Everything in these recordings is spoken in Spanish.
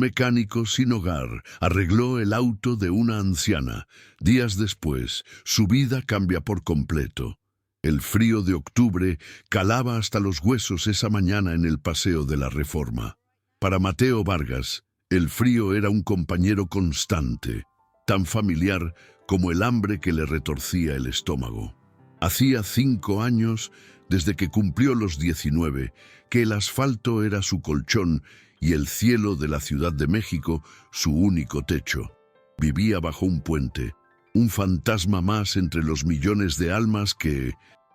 mecánico sin hogar arregló el auto de una anciana. Días después, su vida cambia por completo. El frío de octubre calaba hasta los huesos esa mañana en el Paseo de la Reforma. Para Mateo Vargas, el frío era un compañero constante, tan familiar como el hambre que le retorcía el estómago. Hacía 5 años, desde que cumplió los 19, que el asfalto era su colchón y el cielo de la Ciudad de México su único techo. Vivía bajo un puente, un fantasma más entre los millones de almas que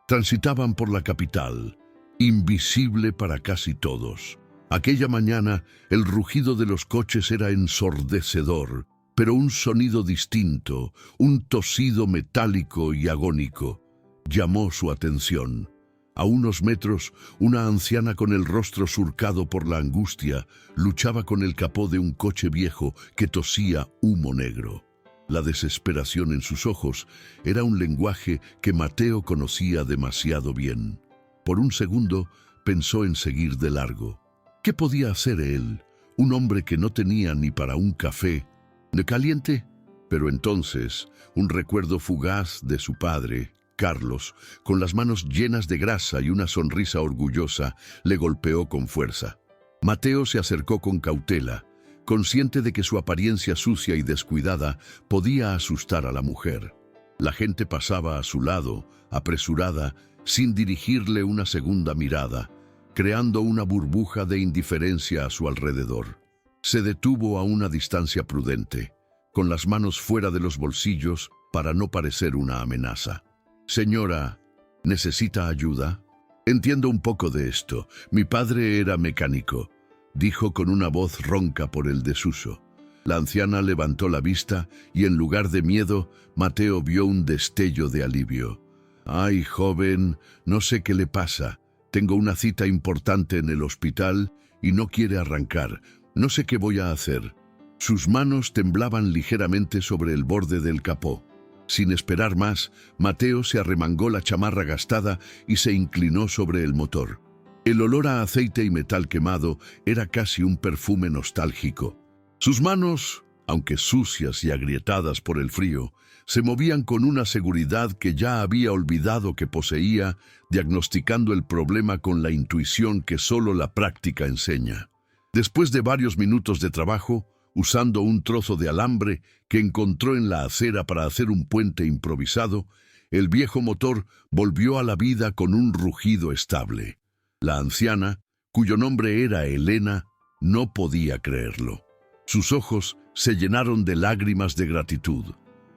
transitaban por la capital, invisible para casi todos. Aquella mañana, el rugido de los coches era ensordecedor, pero un sonido distinto, un tosido metálico y agónico, llamó su atención. A unos metros, una anciana con el rostro surcado por la angustia luchaba con el capó de un coche viejo que tosía humo negro. La desesperación en sus ojos era un lenguaje que Mateo conocía demasiado bien. Por un segundo pensó en seguir de largo. ¿Qué podía hacer él, un hombre que no tenía ni para un café de caliente? Pero entonces, un recuerdo fugaz de su padre, Carlos, con las manos llenas de grasa y una sonrisa orgullosa, le golpeó con fuerza. Mateo se acercó con cautela, consciente de que su apariencia sucia y descuidada podía asustar a la mujer. La gente pasaba a su lado, apresurada, sin dirigirle una segunda mirada, creando una burbuja de indiferencia a su alrededor. Se detuvo a una distancia prudente, con las manos fuera de los bolsillos para no parecer una amenaza. «Señora, ¿necesita ayuda? Entiendo un poco de esto. Mi padre era mecánico», dijo con una voz ronca por el desuso. La anciana levantó la vista y en lugar de miedo, Mateo vio un destello de alivio. «Ay, joven, no sé qué le pasa. Tengo una cita importante en el hospital y no quiere arrancar. No sé qué voy a hacer». Sus manos temblaban ligeramente sobre el borde del capó. Sin esperar más, Mateo se arremangó la chamarra gastada y se inclinó sobre el motor. El olor a aceite y metal quemado era casi un perfume nostálgico. Sus manos, aunque sucias y agrietadas por el frío, se movían con una seguridad que ya había olvidado que poseía, diagnosticando el problema con la intuición que solo la práctica enseña. Después de varios minutos de trabajo, usando un trozo de alambre que encontró en la acera para hacer un puente improvisado, el viejo motor volvió a la vida con un rugido estable. La anciana, cuyo nombre era Elena, no podía creerlo. Sus ojos se llenaron de lágrimas de gratitud.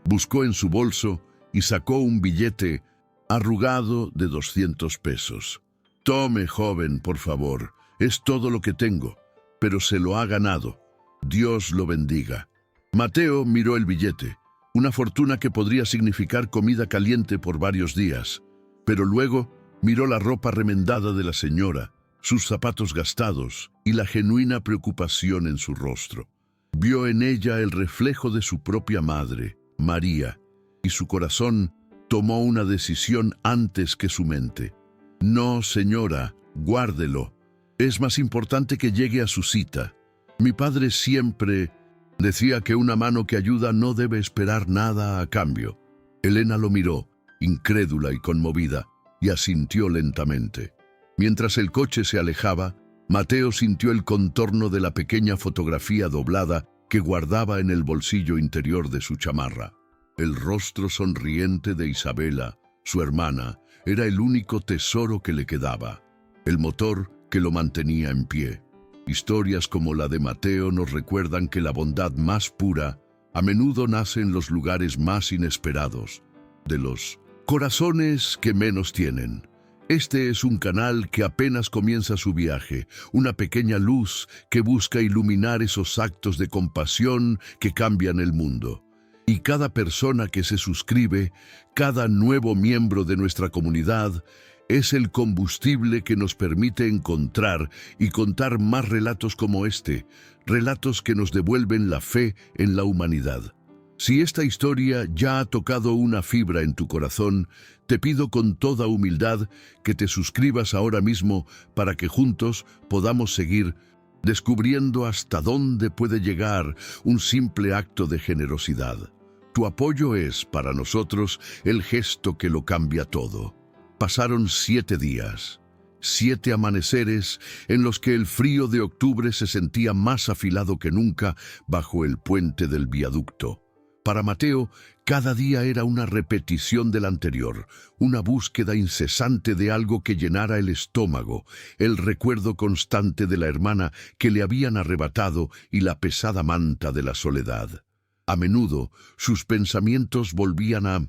Buscó en su bolso y sacó un billete arrugado de 200 pesos. «Tome, joven, por favor. Es todo lo que tengo, pero se lo ha ganado. Dios lo bendiga». Mateo miró el billete, una fortuna que podría significar comida caliente por varios días, pero luego miró la ropa remendada de la señora, sus zapatos gastados y la genuina preocupación en su rostro. Vio en ella el reflejo de su propia madre, María, y su corazón tomó una decisión antes que su mente. «No, señora, guárdelo. Es más importante que llegue a su cita. Mi padre siempre decía que una mano que ayuda no debe esperar nada a cambio». Elena lo miró, incrédula y conmovida, y asintió lentamente. Mientras el coche se alejaba, Mateo sintió el contorno de la pequeña fotografía doblada que guardaba en el bolsillo interior de su chamarra. El rostro sonriente de Isabela, su hermana, era el único tesoro que le quedaba, el motor que lo mantenía en pie. Historias como la de Mateo nos recuerdan que la bondad más pura a menudo nace en los lugares más inesperados, de los corazones que menos tienen. Este es un canal que apenas comienza su viaje, una pequeña luz que busca iluminar esos actos de compasión que cambian el mundo. Y cada persona que se suscribe, cada nuevo miembro de nuestra comunidad, es el combustible que nos permite encontrar y contar más relatos como este, relatos que nos devuelven la fe en la humanidad. Si esta historia ya ha tocado una fibra en tu corazón, te pido con toda humildad que te suscribas ahora mismo para que juntos podamos seguir descubriendo hasta dónde puede llegar un simple acto de generosidad. Tu apoyo es, para nosotros, el gesto que lo cambia todo. Pasaron 7 días, 7 amaneceres en los que el frío de octubre se sentía más afilado que nunca bajo el puente del viaducto. Para Mateo, cada día era una repetición del anterior, una búsqueda incesante de algo que llenara el estómago, el recuerdo constante de la hermana que le habían arrebatado y la pesada manta de la soledad. A menudo, sus pensamientos volvían a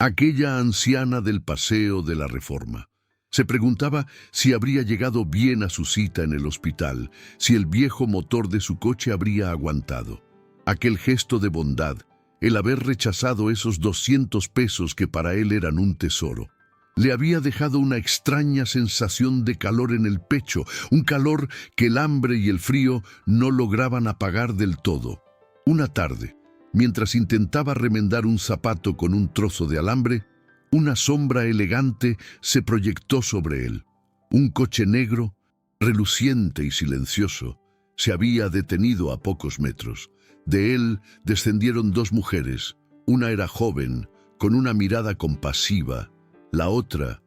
aquella anciana del Paseo de la Reforma. Se preguntaba si habría llegado bien a su cita en el hospital, si el viejo motor de su coche habría aguantado. Aquel gesto de bondad, el haber rechazado esos 200 pesos que para él eran un tesoro, le había dejado una extraña sensación de calor en el pecho, un calor que el hambre y el frío no lograban apagar del todo. Una tarde, mientras intentaba remendar un zapato con un trozo de alambre, una sombra elegante se proyectó sobre él. Un coche negro, reluciente y silencioso, se había detenido a pocos metros. De él descendieron 2 mujeres. Una era joven, con una mirada compasiva. La otra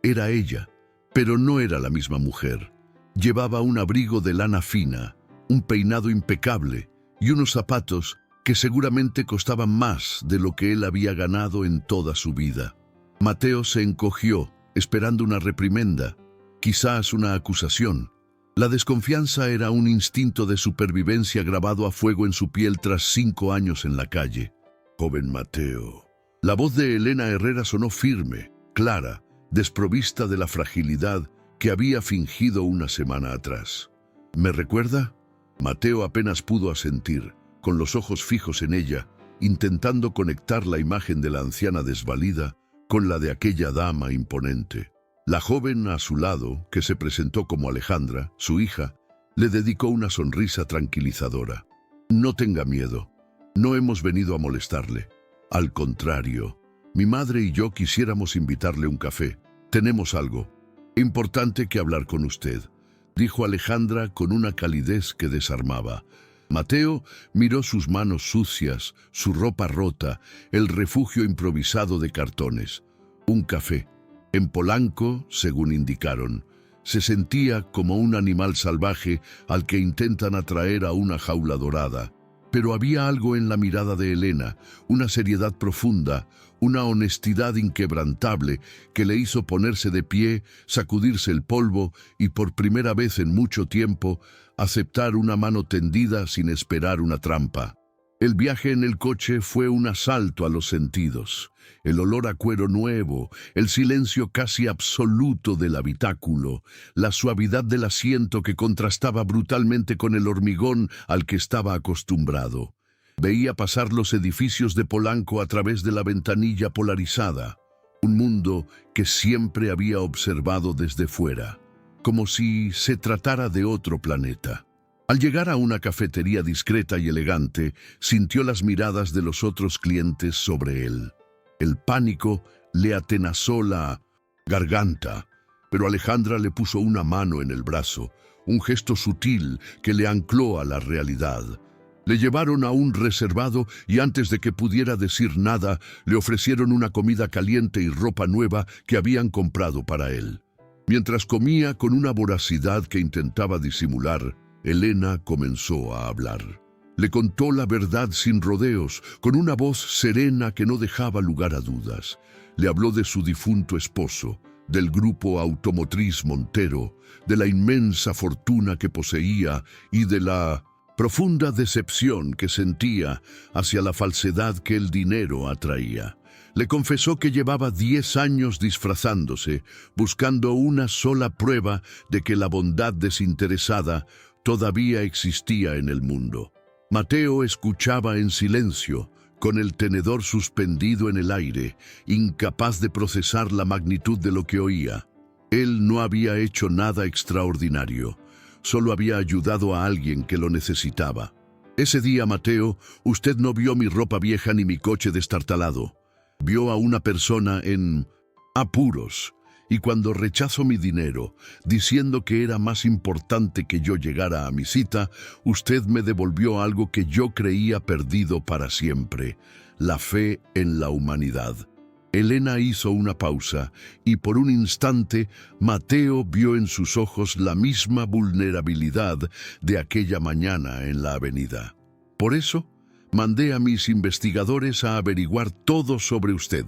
era ella, pero no era la misma mujer. Llevaba un abrigo de lana fina, un peinado impecable y unos zapatos que seguramente costaban más de lo que él había ganado en toda su vida. Mateo se encogió, esperando una reprimenda, quizás una acusación. La desconfianza era un instinto de supervivencia grabado a fuego en su piel tras 5 años en la calle. Joven Mateo. La voz de Elena Herrera sonó firme, clara, desprovista de la fragilidad que había fingido una semana atrás. ¿Me recuerda? Mateo apenas pudo asentir, con los ojos fijos en ella, intentando conectar la imagen de la anciana desvalida con la de aquella dama imponente. La joven a su lado, que se presentó como Alejandra, su hija, le dedicó una sonrisa tranquilizadora. No tenga miedo, no hemos venido a molestarle. Al contrario, mi madre y yo quisiéramos invitarle un café. Tenemos algo importante que hablar con usted, dijo Alejandra con una calidez que desarmaba. Mateo miró sus manos sucias, su ropa rota, el refugio improvisado de cartones. Un café. En Polanco, según indicaron, se sentía como un animal salvaje al que intentan atraer a una jaula dorada. Pero había algo en la mirada de Elena, una seriedad profunda, una honestidad inquebrantable que le hizo ponerse de pie, sacudirse el polvo y por primera vez en mucho tiempo aceptar una mano tendida sin esperar una trampa. El viaje en el coche fue un asalto a los sentidos. El olor a cuero nuevo, el silencio casi absoluto del habitáculo, la suavidad del asiento que contrastaba brutalmente con el hormigón al que estaba acostumbrado. Veía pasar los edificios de Polanco a través de la ventanilla polarizada, un mundo que siempre había observado desde fuera, como si se tratara de otro planeta. Al llegar a una cafetería discreta y elegante, sintió las miradas de los otros clientes sobre él. El pánico le atenazó la garganta, pero Alejandra le puso una mano en el brazo, un gesto sutil que le ancló a la realidad. Le llevaron a un reservado y antes de que pudiera decir nada, le ofrecieron una comida caliente y ropa nueva que habían comprado para él. Mientras comía con una voracidad que intentaba disimular, Elena comenzó a hablar. Le contó la verdad sin rodeos, con una voz serena que no dejaba lugar a dudas. Le habló de su difunto esposo, del grupo automotriz Montero, de la inmensa fortuna que poseía y de la profunda decepción que sentía hacia la falsedad que el dinero atraía. Le confesó que llevaba 10 años disfrazándose, buscando una sola prueba de que la bondad desinteresada todavía existía en el mundo. Mateo escuchaba en silencio, con el tenedor suspendido en el aire, incapaz de procesar la magnitud de lo que oía. Él no había hecho nada extraordinario, solo había ayudado a alguien que lo necesitaba. Ese día, Mateo, usted no vio mi ropa vieja ni mi coche destartalado. Vio a una persona en apuros Y cuando rechazo mi dinero, diciendo que era más importante que yo llegara a mi cita, usted me devolvió algo que yo creía perdido para siempre, la fe en la humanidad. Elena hizo una pausa y por un instante Mateo vio en sus ojos la misma vulnerabilidad de aquella mañana en la avenida. Por eso, mandé a mis investigadores a averiguar todo sobre usted,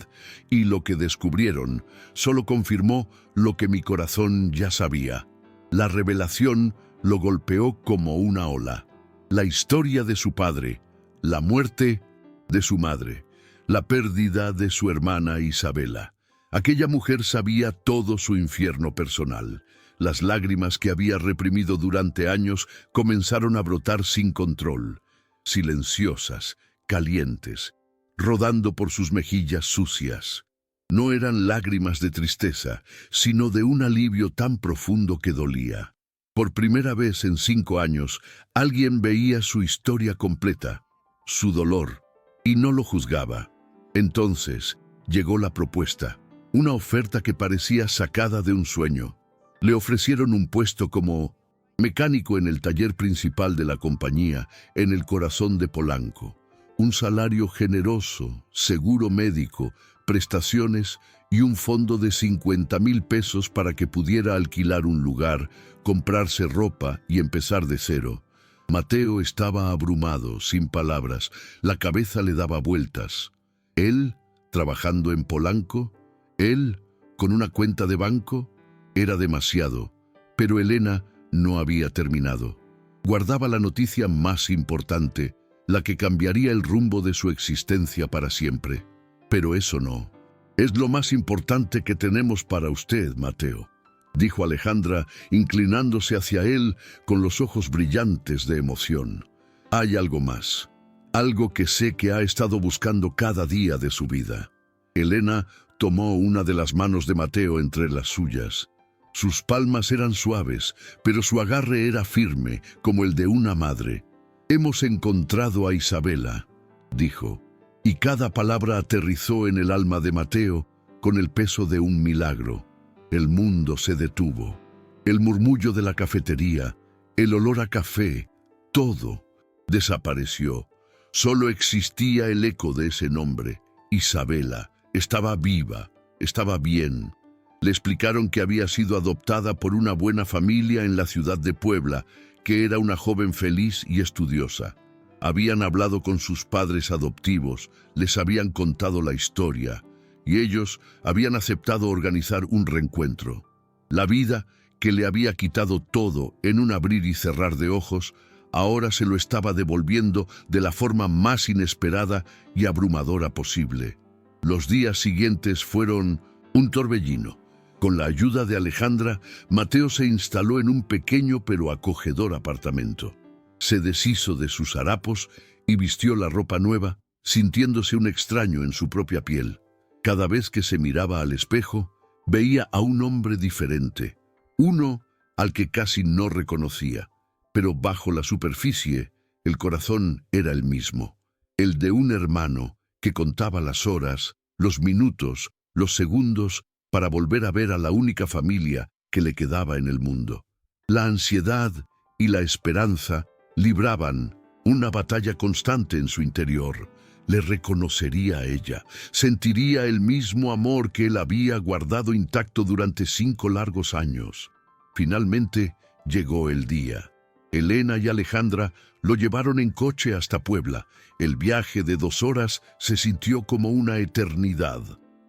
y lo que descubrieron solo confirmó lo que mi corazón ya sabía. La revelación lo golpeó como una ola. La historia de su padre, la muerte de su madre, la pérdida de su hermana Isabela. Aquella mujer sabía todo su infierno personal. Las lágrimas que había reprimido durante años comenzaron a brotar sin control, silenciosas, calientes, rodando por sus mejillas sucias. No eran lágrimas de tristeza, sino de un alivio tan profundo que dolía. Por primera vez en 5 años, alguien veía su historia completa, su dolor, y no lo juzgaba. Entonces llegó la propuesta, una oferta que parecía sacada de un sueño. Le ofrecieron un puesto como mecánico en el taller principal de la compañía, en el corazón de Polanco. Un salario generoso, seguro médico, prestaciones y un fondo de 50,000 pesos para que pudiera alquilar un lugar, comprarse ropa y empezar de cero. Mateo estaba abrumado, sin palabras, la cabeza le daba vueltas. Él, trabajando en Polanco, él, con una cuenta de banco, era demasiado, pero Elena no había terminado. Guardaba la noticia más importante, la que cambiaría el rumbo de su existencia para siempre. Pero eso no. Es lo más importante que tenemos para usted, Mateo, dijo Alejandra, inclinándose hacia él con los ojos brillantes de emoción. Hay algo más, algo que sé que ha estado buscando cada día de su vida. Elena tomó una de las manos de Mateo entre las suyas. Sus palmas eran suaves, pero su agarre era firme, como el de una madre. Hemos encontrado a Isabela, dijo, y cada palabra aterrizó en el alma de Mateo con el peso de un milagro. El mundo se detuvo. El murmullo de la cafetería, el olor a café, todo desapareció. Solo existía el eco de ese nombre. Isabela estaba viva, estaba bien. Le explicaron que había sido adoptada por una buena familia en la ciudad de Puebla, que era una joven feliz y estudiosa. Habían hablado con sus padres adoptivos, les habían contado la historia, y ellos habían aceptado organizar un reencuentro. La vida, que le había quitado todo en un abrir y cerrar de ojos, ahora se lo estaba devolviendo de la forma más inesperada y abrumadora posible. Los días siguientes fueron un torbellino. Con la ayuda de Alejandra, Mateo se instaló en un pequeño pero acogedor apartamento. Se deshizo de sus harapos y vistió la ropa nueva, sintiéndose un extraño en su propia piel. Cada vez que se miraba al espejo, veía a un hombre diferente, uno al que casi no reconocía, pero bajo la superficie, el corazón era el mismo, el de un hermano que contaba las horas, los minutos, los segundos, para volver a ver a la única familia que le quedaba en el mundo. La ansiedad y la esperanza libraban una batalla constante en su interior. Le reconocería a ella, sentiría el mismo amor que él había guardado intacto durante 5 largos años. Finalmente llegó el día. Elena y Alejandra lo llevaron en coche hasta Puebla. El viaje de 2 horas se sintió como una eternidad.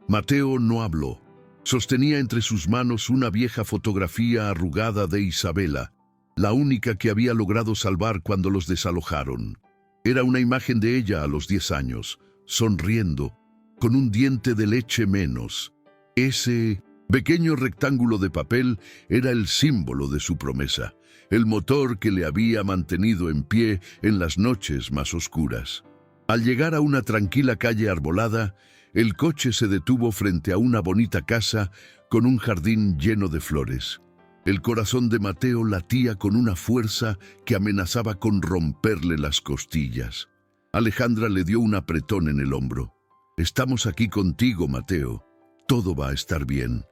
Mateo no habló. Sostenía entre sus manos una vieja fotografía arrugada de Isabela, la única que había logrado salvar cuando los desalojaron. Era una imagen de ella a los 10 años, sonriendo, con un diente de leche menos. Ese pequeño rectángulo de papel era el símbolo de su promesa, el motor que le había mantenido en pie en las noches más oscuras. Al llegar a una tranquila calle arbolada, el coche se detuvo frente a una bonita casa con un jardín lleno de flores. El corazón de Mateo latía con una fuerza que amenazaba con romperle las costillas. Alejandra le dio un apretón en el hombro. «Estamos aquí contigo, Mateo. Todo va a estar bien».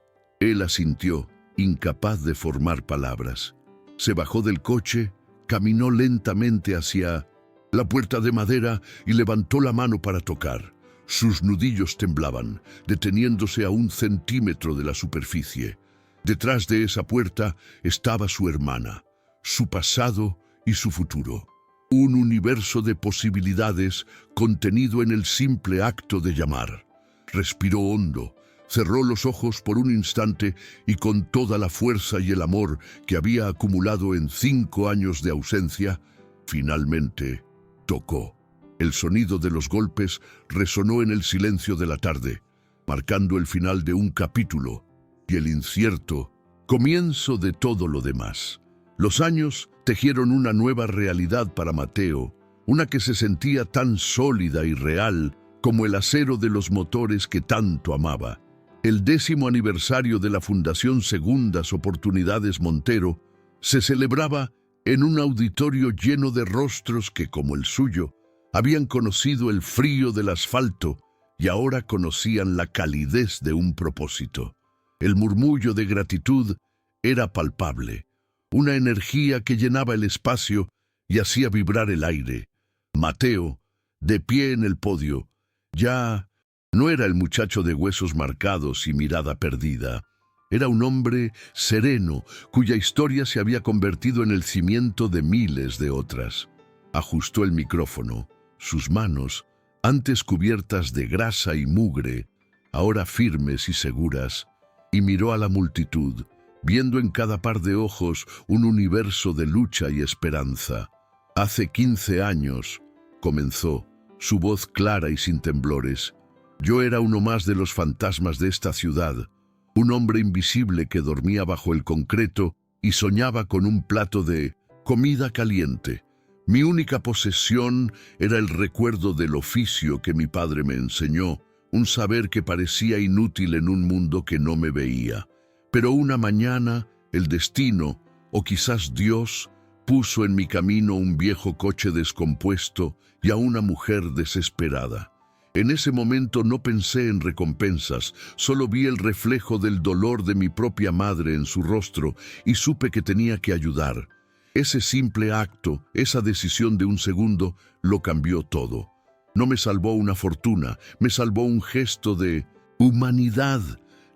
Él asintió, incapaz de formar palabras. Se bajó del coche, caminó lentamente hacia la puerta de madera y levantó la mano para tocar. Sus nudillos temblaban, deteniéndose a 1 centímetro de la superficie. Detrás de esa puerta estaba su hermana, su pasado y su futuro. Un universo de posibilidades contenido en el simple acto de llamar. Respiró hondo, cerró los ojos por un instante y con toda la fuerza y el amor que había acumulado en 5 años de ausencia, finalmente tocó. El sonido de los golpes resonó en el silencio de la tarde, marcando el final de un capítulo y el incierto comienzo de todo lo demás. Los años tejieron una nueva realidad para Mateo, una que se sentía tan sólida y real como el acero de los motores que tanto amaba. El 10º aniversario de la Fundación Segundas Oportunidades Montero se celebraba en un auditorio lleno de rostros que, como el suyo, habían conocido el frío del asfalto y ahora conocían la calidez de un propósito. El murmullo de gratitud era palpable, una energía que llenaba el espacio y hacía vibrar el aire. Mateo, de pie en el podio, ya no era el muchacho de huesos marcados y mirada perdida. Era un hombre sereno, cuya historia se había convertido en el cimiento de miles de otras. Ajustó el micrófono. Sus manos, antes cubiertas de grasa y mugre, ahora firmes y seguras, y miró a la multitud, viendo en cada par de ojos un universo de lucha y esperanza. Hace 15 años, comenzó, su voz clara y sin temblores. Yo era uno más de los fantasmas de esta ciudad, un hombre invisible que dormía bajo el concreto y soñaba con un plato de comida caliente. Mi única posesión era el recuerdo del oficio que mi padre me enseñó, un saber que parecía inútil en un mundo que no me veía. Pero una mañana, el destino, o quizás Dios, puso en mi camino un viejo coche descompuesto y a una mujer desesperada. En ese momento no pensé en recompensas, solo vi el reflejo del dolor de mi propia madre en su rostro y supe que tenía que ayudar. Ese simple acto, esa decisión de un segundo, lo cambió todo. No me salvó una fortuna, me salvó un gesto de humanidad.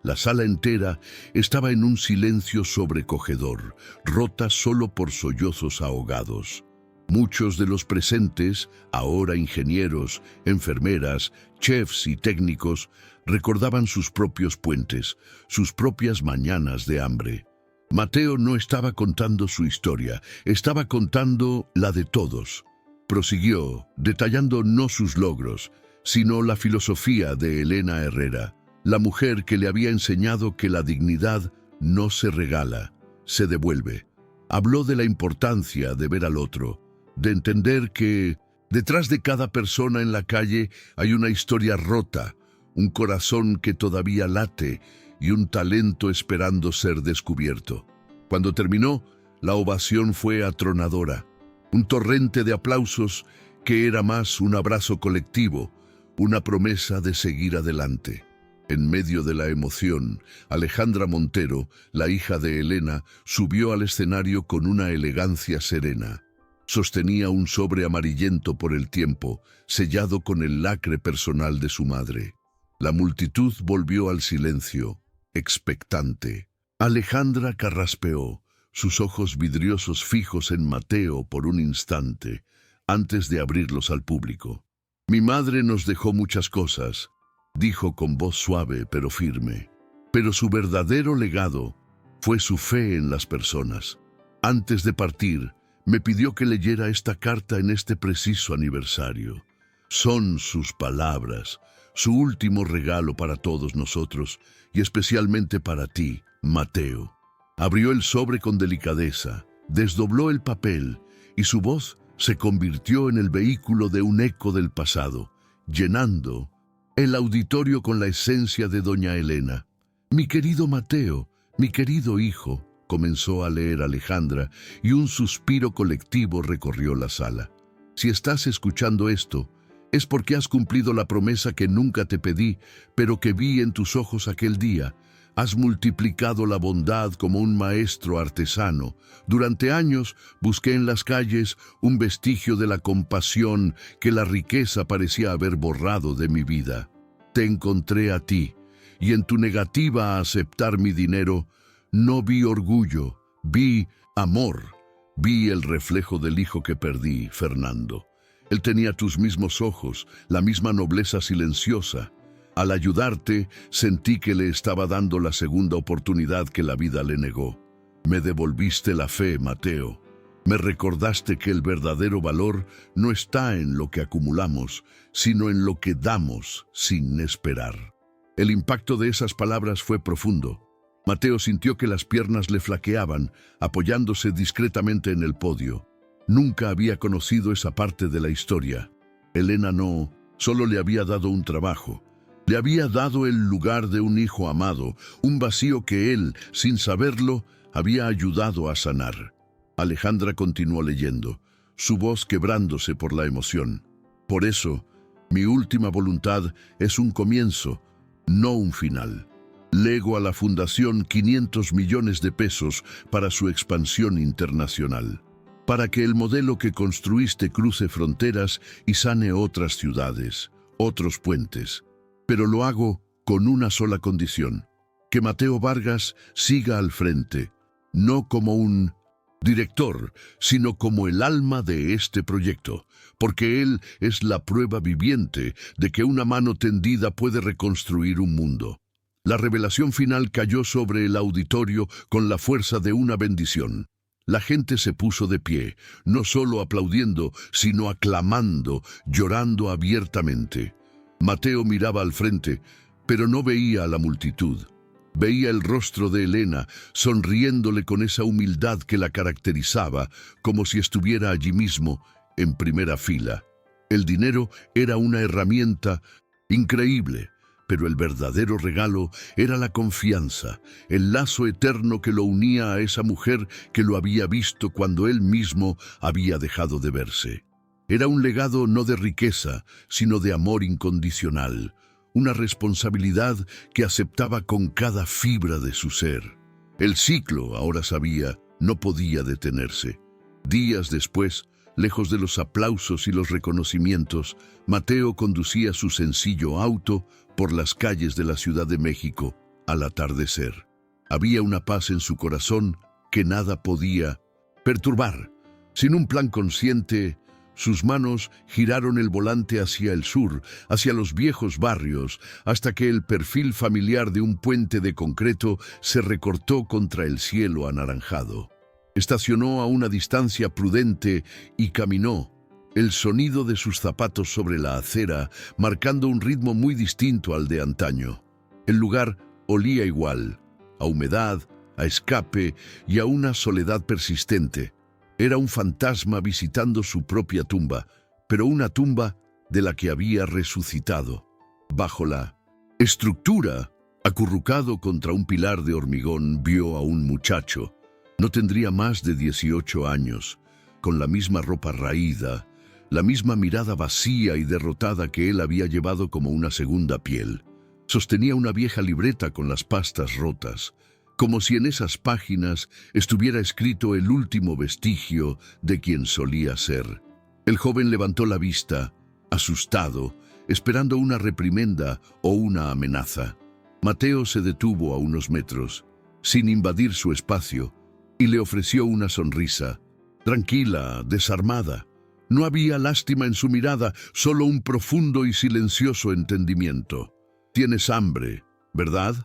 La sala entera estaba en un silencio sobrecogedor, rota solo por sollozos ahogados. Muchos de los presentes, ahora ingenieros, enfermeras, chefs y técnicos, recordaban sus propios puentes, sus propias mañanas de hambre. Mateo no estaba contando su historia, estaba contando la de todos. Prosiguió, detallando no sus logros, sino la filosofía de Elena Herrera, la mujer que le había enseñado que la dignidad no se regala, se devuelve. Habló de la importancia de ver al otro, de entender que detrás de cada persona en la calle hay una historia rota, un corazón que todavía late y un talento esperando ser descubierto. Cuando terminó, la ovación fue atronadora, un torrente de aplausos que era más un abrazo colectivo, una promesa de seguir adelante. En medio de la emoción, Alejandra Montero, la hija de Elena, subió al escenario con una elegancia serena. Sostenía un sobre amarillento por el tiempo, sellado con el lacre personal de su madre. La multitud volvió al silencio, expectante. Alejandra carraspeó, sus ojos vidriosos fijos en Mateo por un instante, antes de abrirlos al público. Mi madre nos dejó muchas cosas, dijo con voz suave pero firme, pero su verdadero legado fue su fe en las personas. Antes de partir, me pidió que leyera esta carta en este preciso aniversario. Son sus palabras, su último regalo para todos nosotros y especialmente para ti, Mateo. Abrió el sobre con delicadeza, desdobló el papel y su voz se convirtió en el vehículo de un eco del pasado, llenando el auditorio con la esencia de doña Elena. Mi querido Mateo, mi querido hijo, comenzó a leer Alejandra y un suspiro colectivo recorrió la sala. Si estás escuchando esto, es porque has cumplido la promesa que nunca te pedí, pero que vi en tus ojos aquel día. Has multiplicado la bondad como un maestro artesano. Durante años busqué en las calles un vestigio de la compasión que la riqueza parecía haber borrado de mi vida. Te encontré a ti, y en tu negativa a aceptar mi dinero, no vi orgullo, vi amor. Vi el reflejo del hijo que perdí, Fernando. Él tenía tus mismos ojos, la misma nobleza silenciosa. Al ayudarte, sentí que le estaba dando la segunda oportunidad que la vida le negó. Me devolviste la fe, Mateo. Me recordaste que el verdadero valor no está en lo que acumulamos, sino en lo que damos sin esperar. El impacto de esas palabras fue profundo. Mateo sintió que las piernas le flaqueaban, apoyándose discretamente en el podio. Nunca había conocido esa parte de la historia. Elena no, solo le había dado un trabajo. Le había dado el lugar de un hijo amado, un vacío que él, sin saberlo, había ayudado a sanar. Alejandra continuó leyendo, su voz quebrándose por la emoción. Por eso, mi última voluntad es un comienzo, no un final. Lego a la Fundación 500 millones de pesos para su expansión internacional, para que el modelo que construiste cruce fronteras y sane otras ciudades, otros puentes. Pero lo hago con una sola condición, que Mateo Vargas siga al frente, no como un director, sino como el alma de este proyecto, porque él es la prueba viviente de que una mano tendida puede reconstruir un mundo. La revelación final cayó sobre el auditorio con la fuerza de una bendición. La gente se puso de pie, no solo aplaudiendo, sino aclamando, llorando abiertamente. Mateo miraba al frente, pero no veía a la multitud. Veía el rostro de Elena, sonriéndole con esa humildad que la caracterizaba, como si estuviera allí mismo, en primera fila. El dinero era una herramienta increíble, pero el verdadero regalo era la confianza, el lazo eterno que lo unía a esa mujer que lo había visto cuando él mismo había dejado de verse. Era un legado no de riqueza, sino de amor incondicional, una responsabilidad que aceptaba con cada fibra de su ser. El ciclo, ahora sabía, no podía detenerse. Días después, lejos de los aplausos y los reconocimientos, Mateo conducía su sencillo auto por las calles de la Ciudad de México al atardecer. Había una paz en su corazón que nada podía perturbar. Sin un plan consciente, sus manos giraron el volante hacia el sur, hacia los viejos barrios, hasta que el perfil familiar de un puente de concreto se recortó contra el cielo anaranjado. Estacionó a una distancia prudente y caminó, el sonido de sus zapatos sobre la acera marcando un ritmo muy distinto al de antaño. El lugar olía igual, a humedad, a escape y a una soledad persistente. Era un fantasma visitando su propia tumba, pero una tumba de la que había resucitado. Bajo la estructura, acurrucado contra un pilar de hormigón, vio a un muchacho. No tendría más de 18 años, con la misma ropa raída, la misma mirada vacía y derrotada que él había llevado como una segunda piel. Sostenía una vieja libreta con las pastas rotas, como si en esas páginas estuviera escrito el último vestigio de quien solía ser. El joven levantó la vista, asustado, esperando una reprimenda o una amenaza. Mateo se detuvo a unos metros, sin invadir su espacio, y le ofreció una sonrisa, tranquila, desarmada. No había lástima en su mirada, solo un profundo y silencioso entendimiento. «¿Tienes hambre, verdad?»,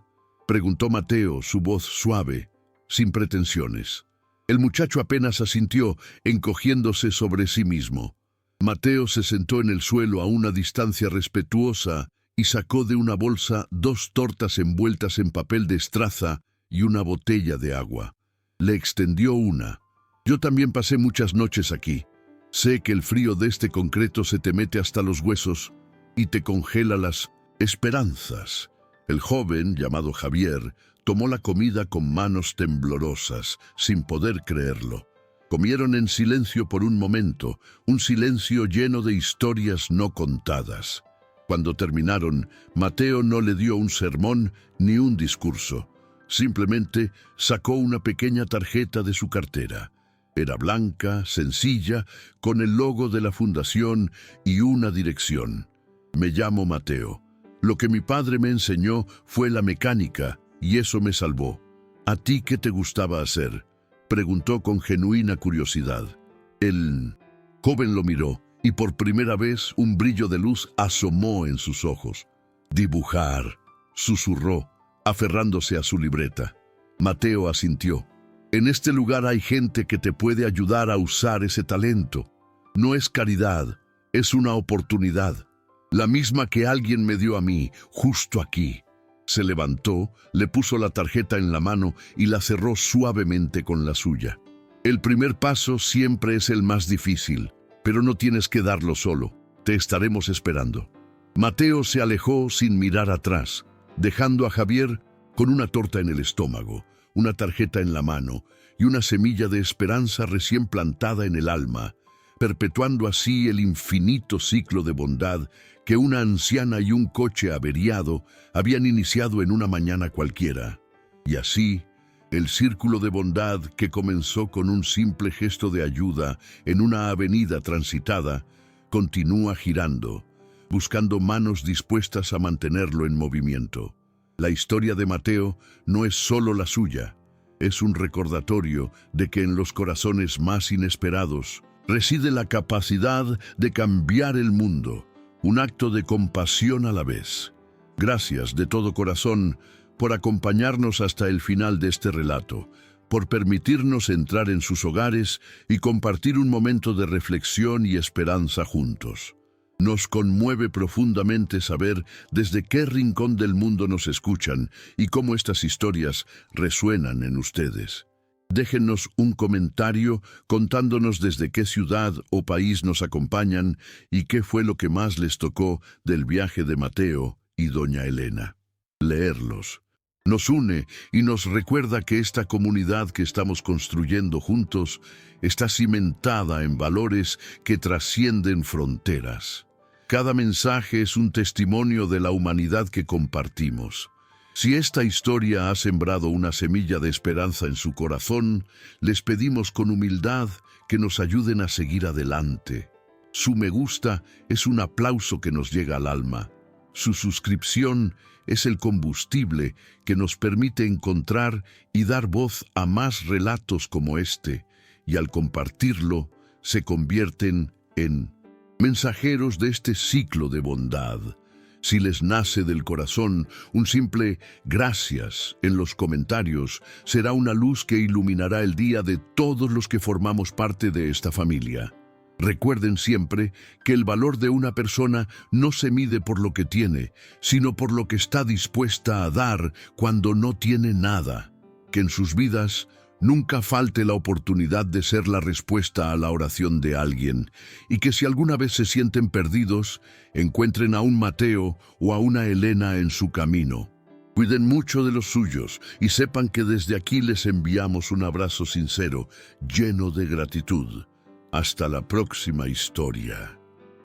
preguntó Mateo, su voz suave, sin pretensiones. El muchacho apenas asintió, encogiéndose sobre sí mismo. Mateo se sentó en el suelo a una distancia respetuosa y sacó de una bolsa 2 tortas envueltas en papel de estraza y una botella de agua. Le extendió una. «Yo también pasé muchas noches aquí. Sé que el frío de este concreto se te mete hasta los huesos y te congela las esperanzas». El joven, llamado Javier, tomó la comida con manos temblorosas, sin poder creerlo. Comieron en silencio por un momento, un silencio lleno de historias no contadas. Cuando terminaron, Mateo no le dio un sermón ni un discurso. Simplemente sacó una pequeña tarjeta de su cartera. Era blanca, sencilla, con el logo de la fundación y una dirección. Me llamo Mateo. Lo que mi padre me enseñó fue la mecánica y eso me salvó. ¿A ti qué te gustaba hacer?, preguntó con genuina curiosidad. El joven lo miró y por primera vez un brillo de luz asomó en sus ojos. Dibujar, susurró, aferrándose a su libreta. Mateo asintió. En este lugar hay gente que te puede ayudar a usar ese talento. No es caridad, es una oportunidad. La misma que alguien me dio a mí, justo aquí. Se levantó, le puso la tarjeta en la mano y la cerró suavemente con la suya. El primer paso siempre es el más difícil, pero no tienes que darlo solo. Te estaremos esperando. Mateo se alejó sin mirar atrás, dejando a Javier con una torta en el estómago, una tarjeta en la mano y una semilla de esperanza recién plantada en el alma, perpetuando así el infinito ciclo de bondad que una anciana y un coche averiado habían iniciado en una mañana cualquiera. Y así, el círculo de bondad que comenzó con un simple gesto de ayuda en una avenida transitada, continúa girando, buscando manos dispuestas a mantenerlo en movimiento. La historia de Mateo no es solo la suya, es un recordatorio de que en los corazones más inesperados reside la capacidad de cambiar el mundo, un acto de compasión a la vez. Gracias de todo corazón por acompañarnos hasta el final de este relato, por permitirnos entrar en sus hogares y compartir un momento de reflexión y esperanza juntos. Nos conmueve profundamente saber desde qué rincón del mundo nos escuchan y cómo estas historias resuenan en ustedes. Déjennos un comentario contándonos desde qué ciudad o país nos acompañan y qué fue lo que más les tocó del viaje de Mateo y doña Elena. Leerlos nos une y nos recuerda que esta comunidad que estamos construyendo juntos está cimentada en valores que trascienden fronteras. Cada mensaje es un testimonio de la humanidad que compartimos. Si esta historia ha sembrado una semilla de esperanza en su corazón, les pedimos con humildad que nos ayuden a seguir adelante. Su me gusta es un aplauso que nos llega al alma. Su suscripción es el combustible que nos permite encontrar y dar voz a más relatos como este, y al compartirlo, se convierten en mensajeros de este ciclo de bondad. Si les nace del corazón, un simple gracias en los comentarios será una luz que iluminará el día de todos los que formamos parte de esta familia. Recuerden siempre que el valor de una persona no se mide por lo que tiene, sino por lo que está dispuesta a dar cuando no tiene nada. Que en sus vidas nunca falte la oportunidad de ser la respuesta a la oración de alguien, y que si alguna vez se sienten perdidos, encuentren a un Mateo o a una Elena en su camino. Cuiden mucho de los suyos y sepan que desde aquí les enviamos un abrazo sincero, lleno de gratitud. Hasta la próxima historia.